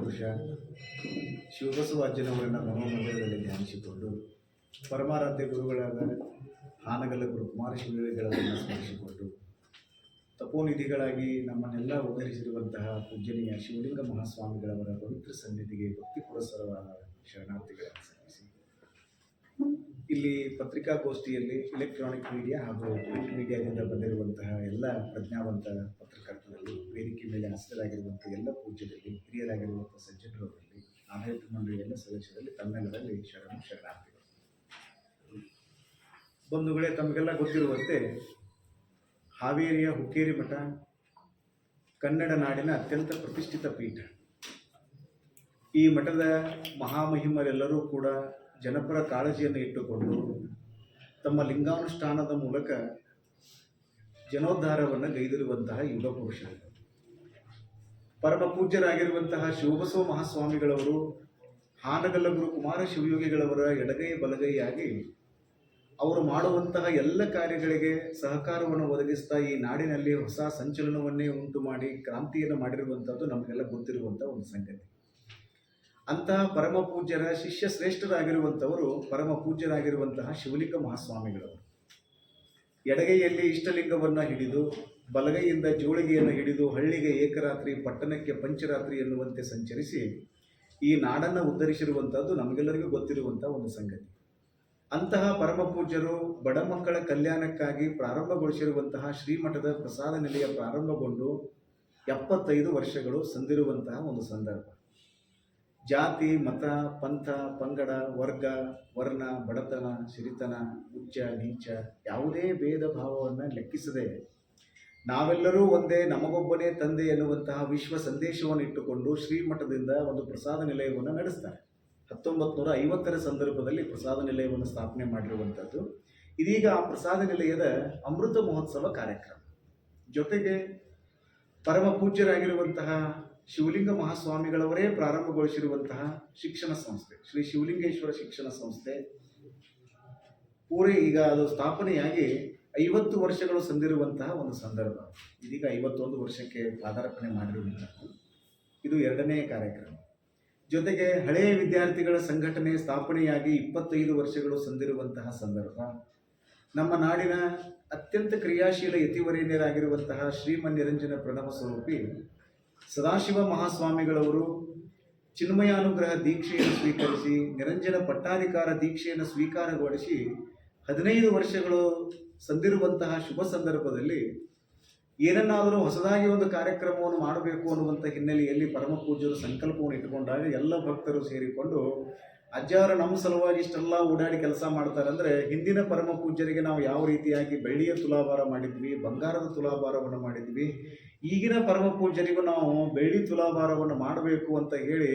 ಪುರುಷ ಶಿವಬಸವಾಜ್ಯನವರನ್ನು ಮನೋಮಂದಿರದಲ್ಲಿ ಧ್ಯಾನಿಸಿಕೊಂಡು ಪರಮಾರಾಧ್ಯ ಗುರುಗಳಾದ ಹಾನಗಲ್ಲ ಗುರು ಕುಮಾರ ಶಿವಗಳನ್ನು ಸ್ಮರಿಸಿಕೊಂಡು ತಪೋನಿಧಿಗಳಾಗಿ ನಮ್ಮನ್ನೆಲ್ಲ ಉದ್ಧರಿಸಿರುವಂತಹ ಪೂಜ್ಯನೀಯ ಶಿವಲಿಂಗ ಮಹಾಸ್ವಾಮಿಗಳವರ ಪವಿತ್ರ ಸನ್ನಿಧಿಗೆ ಭಕ್ತಿ ಪುರಸ್ಸರವಾದ ಶರಣಾರ್ಥಿಗಳನ್ನು ಸಲ್ಲಿಸಿ ಇಲ್ಲಿ ಪತ್ರಿಕಾಗೋಷ್ಠಿಯಲ್ಲಿ ಎಲೆಕ್ಟ್ರಾನಿಕ್ ಮೀಡಿಯಾ ಹಾಗೂ ಪ್ರಿಂಟ್ ಮೀಡಿಯಾದಿಂದ ಬಂದಿರುವಂತಹ ಎಲ್ಲ ಪ್ರಜ್ಞಾವಂತ ಪತ್ರಕರ್ತರಲ್ಲಿ ವೇದಿಕೆ ಮೇಲೆ ಹಸಿರಾಗಿರುವಂಥ ಎಲ್ಲ ಪೂಜ್ಯರಲ್ಲಿ ಹಿರಿಯರಾಗಿರುವಂಥ ಸಜ್ಜನರಲ್ಲಿ ಆಡಳಿತ ಮಂಡಳಿಯ ಎಲ್ಲ ಸದಸ್ಯರಲ್ಲಿ ತಮ್ಮೆಲ್ಲರಲ್ಲಿ ಶರಣಾರ್ಥಿಗಳು. ಬಂಧುಗಳೇ, ತಮಗೆಲ್ಲ ಗೊತ್ತಿರುವಂತೆ ಹಾವೇರಿಯ ಹುಕ್ಕೇರಿ ಮಠ ಕನ್ನಡ ನಾಡಿನ ಅತ್ಯಂತ ಪ್ರತಿಷ್ಠಿತ ಪೀಠ. ಈ ಮಠದ ಮಹಾಮಹಿಮರೆಲ್ಲರೂ ಕೂಡ ಜನಪರ ಕಾಳಜಿಯನ್ನು ಇಟ್ಟುಕೊಂಡು ತಮ್ಮ ಲಿಂಗಾನುಷ್ಠಾನದ ಮೂಲಕ ಜನೋದ್ಧಾರವನ್ನು ಗೈದಿರುವಂತಹ ಯುಗ ಪುರುಷರು. ಪರಮ ಪೂಜ್ಯರಾಗಿರುವಂತಹ ಶಿವಬಸವ ಮಹಾಸ್ವಾಮಿಗಳವರು ಹಾನಗಲ್ಲ ಗುರು ಕುಮಾರ ಶಿವಯೋಗಿಗಳವರ ಎಡಗೈ ಬಲಗೈಯಾಗಿ ಅವರು ಮಾಡುವಂತಹ ಎಲ್ಲ ಕಾರ್ಯಗಳಿಗೆ ಸಹಕಾರವನ್ನು ಒದಗಿಸ್ತಾ ಈ ನಾಡಿನಲ್ಲಿ ಹೊಸ ಸಂಚಲನವನ್ನೇ ಉಂಟು ಮಾಡಿ ಕ್ರಾಂತಿಯನ್ನು ಮಾಡಿರುವಂಥದ್ದು ನಮಗೆಲ್ಲ ಗೊತ್ತಿರುವಂಥ ಒಂದು ಸಂಗತಿ. ಅಂತಹ ಪರಮ ಪೂಜ್ಯರ ಶಿಷ್ಯ ಶ್ರೇಷ್ಠರಾಗಿರುವಂಥವರು ಪರಮ ಪೂಜ್ಯರಾಗಿರುವಂತಹ ಶಿವಲಿಂಗ ಮಹಾಸ್ವಾಮಿಗಳವರು ಎಡಗೈಯಲ್ಲಿ ಇಷ್ಟಲಿಂಗವನ್ನು ಹಿಡಿದು ಬಲಗೈಯಿಂದ ಜೋಳಿಗೆಯನ್ನು ಹಿಡಿದು ಹಳ್ಳಿಗೆ ಏಕರಾತ್ರಿ ಪಟ್ಟಣಕ್ಕೆ ಪಂಚರಾತ್ರಿ ಎನ್ನುವಂತೆ ಸಂಚರಿಸಿ ಈ ನಾಡನ್ನು ಉದ್ಧರಿಸಿರುವಂಥದ್ದು ನಮಗೆಲ್ಲರಿಗೂ ಗೊತ್ತಿರುವಂಥ ಒಂದು ಸಂಗತಿ. ಅಂತಹ ಪರಮ ಪೂಜ್ಯರು ಬಡ ಮಕ್ಕಳ ಕಲ್ಯಾಣಕ್ಕಾಗಿ ಪ್ರಾರಂಭಗೊಳಿಸಿರುವಂತಹ ಶ್ರೀಮಠದ ಪ್ರಸಾದ ನಿಲಯ ಪ್ರಾರಂಭಗೊಂಡು 75 ವರ್ಷಗಳು ಸಂದಿರುವಂತಹ ಒಂದು ಸಂದರ್ಭ. ಜಾತಿ, ಮತ, ಪಂಥ, ಪಂಗಡ, ವರ್ಗ, ವರ್ಣ, ಬಡತನ, ಸಿರಿತನ, ಉಚ್ಚ ನೀಚ ಯಾವುದೇ ಭೇದ ಭಾವವನ್ನು ಲೆಕ್ಕಿಸದೆ ನಾವೆಲ್ಲರೂ ಒಂದೇ, ನಮಗೊಬ್ಬನೇ ತಂದೆ ಎನ್ನುವಂತಹ ವಿಶ್ವ ಸಂದೇಶವನ್ನು ಇಟ್ಟುಕೊಂಡು ಶ್ರೀಮಠದಿಂದ ಒಂದು ಪ್ರಸಾದ ನಿಲಯವನ್ನು ನಡೆಸ್ತಾರೆ. 1950ರ ಸಂದರ್ಭದಲ್ಲಿ ಪ್ರಸಾದ ನಿಲಯವನ್ನು ಸ್ಥಾಪನೆ ಮಾಡಿರುವಂಥದ್ದು. ಇದೀಗ ಆ ಪ್ರಸಾದ ನಿಲಯದ ಅಮೃತ ಮಹೋತ್ಸವ ಕಾರ್ಯಕ್ರಮ ಜೊತೆಗೆ ಪರಮ ಪೂಜ್ಯರಾಗಿರುವಂತಹ ಶಿವಲಿಂಗ ಮಹಾಸ್ವಾಮಿಗಳವರೇ ಪ್ರಾರಂಭಗೊಳಿಸಿರುವಂತಹ ಶಿಕ್ಷಣ ಸಂಸ್ಥೆ ಶ್ರೀ ಶಿವಲಿಂಗೇಶ್ವರ ಶಿಕ್ಷಣ ಸಂಸ್ಥೆ ಈಗ ಅದು ಸ್ಥಾಪನೆಯಾಗಿ 50 ವರ್ಷಗಳು ಸಂದಿರುವಂತಹ ಒಂದು ಸಂದರ್ಭ. ಇದೀಗ 51 ವರ್ಷಕ್ಕೆ ಪಾದಾರ್ಪಣೆ ಮಾಡಿರುವಂಥದ್ದು. ಇದು 2ನೇ ಕಾರ್ಯಕ್ರಮ. ಜೊತೆಗೆ ಹಳೆಯ ವಿದ್ಯಾರ್ಥಿಗಳ ಸಂಘಟನೆ ಸ್ಥಾಪನೆಯಾಗಿ 25 ವರ್ಷಗಳು ಸಂದಿರುವಂತಹ ಸಂದರ್ಭ. ನಮ್ಮ ನಾಡಿನ ಅತ್ಯಂತ ಕ್ರಿಯಾಶೀಲ ಯತಿವರೇಣ್ಯರಾಗಿರುವಂತಹ ಶ್ರೀಮನ್ನಿರಂಜನ ಪ್ರಣವ ಸ್ವರೂಪಿ ಸದಾಶಿವ ಮಹಾಸ್ವಾಮಿಗಳವರು ಚಿನ್ಮಯಾನುಗ್ರಹ ದೀಕ್ಷೆಯನ್ನು ಸ್ವೀಕರಿಸಿ ನಿರಂಜನ ಪಟ್ಟಾಧಿಕಾರ ದೀಕ್ಷೆಯನ್ನು ಸ್ವೀಕಾರಗೊಳಿಸಿ 15 ವರ್ಷಗಳು ಸಂದಿರುವಂತಹ ಶುಭ ಸಂದರ್ಭದಲ್ಲಿ ಏನನ್ನಾದರೂ ಹೊಸದಾಗಿ ಒಂದು ಕಾರ್ಯಕ್ರಮವನ್ನು ಮಾಡಬೇಕು ಅನ್ನುವಂಥ ಹಿನ್ನೆಲೆಯಲ್ಲಿ ಪರಮ ಪೂಜ್ಯರು ಸಂಕಲ್ಪವನ್ನು ಇಟ್ಟುಕೊಂಡಾಗ ಎಲ್ಲ ಭಕ್ತರು ಸೇರಿಕೊಂಡು ಅಜ್ಜಾರು ನಮ್ಮ ಸಲುವಾಗಿ ಇಷ್ಟೆಲ್ಲ ಓಡಾಡಿ ಕೆಲಸ ಮಾಡ್ತಾರೆ ಅಂದರೆ, ಹಿಂದಿನ ಪರಮ ಪೂಜ್ಯರಿಗೆ ನಾವು ಯಾವ ರೀತಿಯಾಗಿ ಬೆಳ್ಳಿಯ ತುಲಾಭಾರ ಮಾಡಿದ್ವಿ, ಬಂಗಾರದ ತುಲಾಭಾರವನ್ನು ಮಾಡಿದ್ವಿ, ಈಗಿನ ಪರಮ ಪೂಜ್ಯರಿಗೂ ನಾವು ಬೆಳ್ಳಿ ತುಲಾಭಾರವನ್ನು ಮಾಡಬೇಕು ಅಂತ ಹೇಳಿ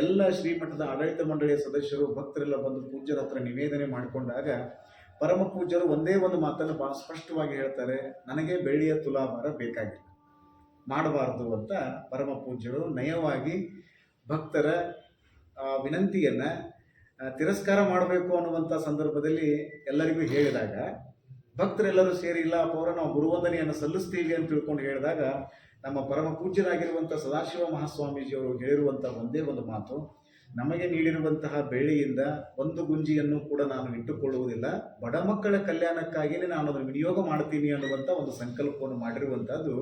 ಎಲ್ಲ ಶ್ರೀಮಠದ ಆಡಳಿತ ಮಂಡಳಿಯ ಸದಸ್ಯರು ಭಕ್ತರೆಲ್ಲ ಬಂದು ಪೂಜ್ಯರ ಹತ್ರ ನಿವೇದನೆ ಮಾಡಿಕೊಂಡಾಗ ಪರಮ ಪೂಜ್ಯರು ಒಂದೇ ಒಂದು ಮಾತನ್ನು ಭಾಳ ಸ್ಪಷ್ಟವಾಗಿ ಹೇಳ್ತಾರೆ, ನನಗೆ ಬೆಳ್ಳಿಯ ತುಲಾಭಾರ ಬೇಕಾಗಿಲ್ಲ, ಮಾಡಬಾರ್ದು ಅಂತ ಪರಮ ಪೂಜ್ಯರು ನಯವಾಗಿ ಭಕ್ತರ ವಿನಂತಿಯನ್ನು ತಿರಸ್ಕಾರ ಮಾಡಬೇಕು ಅನ್ನುವಂಥ ಸಂದರ್ಭದಲ್ಲಿ ಎಲ್ಲರಿಗೂ ಹೇಳಿದಾಗ ಭಕ್ತರೆಲ್ಲರೂ ಸೇರಿ ಇಲ್ಲ ಪೌರ ನಾವು ಗುರುವಂದನೆಯನ್ನು ಸಲ್ಲಿಸ್ತೀವಿ ಅಂತ ತಿಳ್ಕೊಂಡು ಹೇಳಿದಾಗ ನಮ್ಮ ಪರಮ ಪೂಜ್ಯರಾಗಿರುವಂಥ ಸದಾಶಿವ ಮಹಾಸ್ವಾಮೀಜಿಯವರು ಹೇಳಿರುವಂಥ ಒಂದೇ ಒಂದು ಮಾತು, ನಮಗೆ ನೀಡಿರುವಂತಹ ಬೆಳ್ಳಿಯಿಂದ ಒಂದು ಗುಂಜಿಯನ್ನು ಕೂಡ ನಾನು ಇಟ್ಟುಕೊಳ್ಳುವುದಿಲ್ಲ, ಬಡ ಮಕ್ಕಳ ಕಲ್ಯಾಣಕ್ಕಾಗಿಯೇ ನಾನು ಅದನ್ನು ವಿನಿಯೋಗ ಮಾಡ್ತೀನಿ ಅನ್ನುವಂಥ ಒಂದು ಸಂಕಲ್ಪವನ್ನು ಮಾಡಿರುವಂಥದ್ದು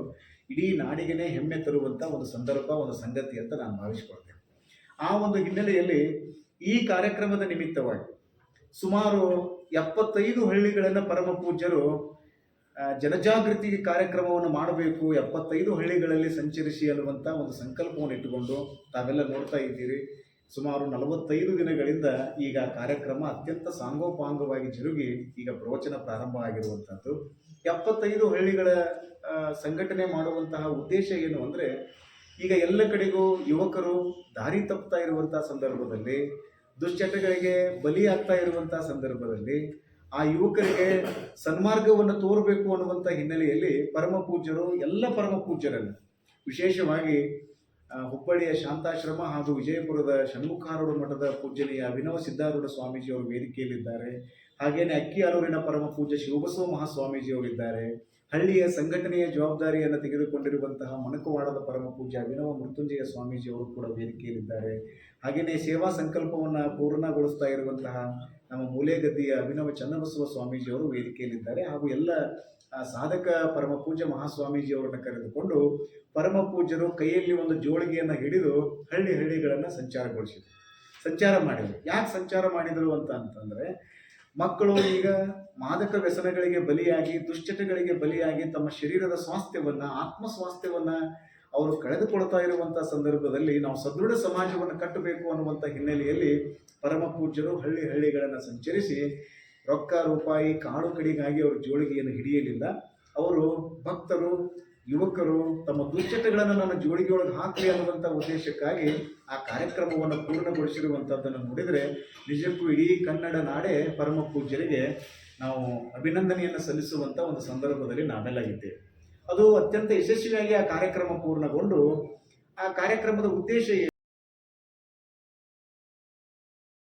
ಇಡೀ ನಾಡಿಗೆನೇ ಹೆಮ್ಮೆ ತರುವಂಥ ಒಂದು ಸಂದರ್ಭ, ಒಂದು ಸಂಗತಿ ಅಂತ ನಾನು ಭಾವಿಸ್ಕೊಳ್ತೇನೆ. ಆ ಒಂದು ಹಿನ್ನೆಲೆಯಲ್ಲಿ ಈ ಕಾರ್ಯಕ್ರಮದ ನಿಮಿತ್ತವಾಗಿ ಸುಮಾರು 75 ಹಳ್ಳಿಗಳನ್ನು ಪರಮ ಪೂಜ್ಯರು ಜನಜಾಗೃತಿ ಕಾರ್ಯಕ್ರಮವನ್ನು ಮಾಡಬೇಕು, 75 ಹಳ್ಳಿಗಳಲ್ಲಿ ಸಂಚರಿಸಿ ಅನ್ನುವಂಥ ಒಂದು ಸಂಕಲ್ಪವನ್ನು ಇಟ್ಟುಕೊಂಡು ತಾವೆಲ್ಲ ನೋಡ್ತಾ ಇದ್ದೀರಿ. ಸುಮಾರು 45 ದಿನಗಳಿಂದ ಈಗ ಕಾರ್ಯಕ್ರಮ ಅತ್ಯಂತ ಸಾಂಗೋಪಾಂಗವಾಗಿ ಜರುಗಿ ಈಗ ಪ್ರವಚನ ಪ್ರಾರಂಭ ಆಗಿರುವಂಥದ್ದು. 75 ಹಳ್ಳಿಗಳ ಸಂಘಟನೆ ಮಾಡುವಂತಹ ಉದ್ದೇಶ ಏನು ಅಂದರೆ, ಈಗ ಎಲ್ಲ ಕಡೆಗೂ ಯುವಕರು ದಾರಿ ತಪ್ಪುತ್ತಾ ಇರುವಂತಹ ಸಂದರ್ಭದಲ್ಲಿ, ದುಶ್ಚಟಗಳಿಗೆ ಬಲಿಯಾಗ್ತಾ ಇರುವಂತಹ ಸಂದರ್ಭದಲ್ಲಿ ಆ ಯುವಕರಿಗೆ ಸನ್ಮಾರ್ಗವನ್ನು ತೋರಬೇಕು ಅನ್ನುವಂಥ ಹಿನ್ನೆಲೆಯಲ್ಲಿ ಪರಮ ಪೂಜ್ಯರು ಎಲ್ಲ ಪರಮ ಪೂಜ್ಯರನ್ನು ವಿಶೇಷವಾಗಿ ಹುಬ್ಬಳ್ಳಿಯ ಶಾಂತಾಶ್ರಮ ಹಾಗೂ ವಿಜಯಪುರದ ಷಣ್ಮುಖಾರೂಢ ಮಠದ ಪೂಜ್ಯನೀಯ ಅಭಿನವ ಸಿದ್ಧಾರೂಢ ಸ್ವಾಮೀಜಿಯವರು ವೇದಿಕೆಯಲ್ಲಿದ್ದಾರೆ. ಹಾಗೆಯೇ ಅಕ್ಕಿಯಾಲೂರಿನ ಪರಮ ಪೂಜ್ಯ ಶಿವಬಸವ ಮಹಾಸ್ವಾಮೀಜಿಯವರಿದ್ದಾರೆ. ಹಳ್ಳಿಯ ಸಂಘಟನೆಯ ಜವಾಬ್ದಾರಿಯನ್ನು ತೆಗೆದುಕೊಂಡಿರುವಂತಹ ಮಣಕವಾಡದ ಪರಮ ಪೂಜ್ಯ ಅಭಿನವ ಮೃತ್ಯುಂಜಯ ಸ್ವಾಮೀಜಿಯವರು ಕೂಡ ವೇದಿಕೆಯಲ್ಲಿದ್ದಾರೆ. ಹಾಗೆಯೇ ಸೇವಾ ಸಂಕಲ್ಪವನ್ನು ಪೂರ್ಣಗೊಳಿಸ್ತಾ ಇರುವಂತಹ ನಮ್ಮ ಮೂಲೆಗದ್ದಿಯ ಅಭಿನವ ಚನ್ನಬಸವ ಸ್ವಾಮೀಜಿಯವರು ವೇದಿಕೆಯಲ್ಲಿದ್ದಾರೆ. ಹಾಗೂ ಎಲ್ಲ ಸಾಧಕ ಪರಮ ಪೂಜ್ಯ ಮಹಾಸ್ವಾಮೀಜಿಯವರನ್ನು ಕರೆದುಕೊಂಡು ಪರಮ ಪೂಜ್ಯರು ಕೈಯಲ್ಲಿ ಒಂದು ಜೋಳಿಗೆಯನ್ನು ಹಿಡಿದು ಹಳ್ಳಿಗಳನ್ನು ಸಂಚಾರ ಮಾಡಿದರು. ಯಾಕೆ ಸಂಚಾರ ಮಾಡಿದರು ಅಂತಂದರೆ, ಮಕ್ಕಳು ಈಗ ಮಾದಕ ವ್ಯಸನಗಳಿಗೆ ಬಲಿಯಾಗಿ, ದುಶ್ಚಟಗಳಿಗೆ ಬಲಿಯಾಗಿ ತಮ್ಮ ಶರೀರದ ಸ್ವಾಸ್ಥ್ಯವನ್ನು, ಆತ್ಮಸ್ವಾಸ್ಥ್ಯವನ್ನು ಅವರು ಕಳೆದುಕೊಳ್ತಾ ಇರುವಂಥ ಸಂದರ್ಭದಲ್ಲಿ ನಾವು ಸದೃಢ ಸಮಾಜವನ್ನು ಕಟ್ಟಬೇಕು ಅನ್ನುವಂಥ ಹಿನ್ನೆಲೆಯಲ್ಲಿ ಪರಮ ಪೂಜ್ಯರು ಹಳ್ಳಿಗಳನ್ನು ಸಂಚರಿಸಿ ರೊಕ್ಕ ರೂಪಾಯಿ ಕಾಳು ಕಡಿಗಾಗಿ ಅವರು ಜೋಳಿಗೆಯನ್ನು ಹಿಡಿಯಲಿಲ್ಲ. ಅವರು ಭಕ್ತರು, ಯುವಕರು ತಮ್ಮ ದುಶ್ಚಟಗಳನ್ನು ನನ್ನ ಜೋಳಿಗೆಯೊಳಗೆ ಹಾಕಲಿ ಅನ್ನುವಂಥ ಉದ್ದೇಶಕ್ಕಾಗಿ ಆ ಕಾರ್ಯಕ್ರಮವನ್ನು ಪೂರ್ಣಗೊಳಿಸಿರುವಂಥದ್ದನ್ನು ನೋಡಿದರೆ ನಿಜಕ್ಕೂ ಇಡೀ ಕನ್ನಡ ನಾಡೇ ಪರಮ ಪೂಜ್ಯರಿಗೆ ನಾವು ಅಭಿನಂದನೆಯನ್ನು ಸಲ್ಲಿಸುವಂಥ ಒಂದು ಸಂದರ್ಭದಲ್ಲಿ ನಾವೆಲ್ಲ ಇದ್ದೇವೆ. ಅದು ಅತ್ಯಂತ ಯಶಸ್ವಿಯಾಗಿ ಆ ಕಾರ್ಯಕ್ರಮ ಪೂರ್ಣಗೊಂಡು ಆ ಕಾರ್ಯಕ್ರಮದ ಉದ್ದೇಶ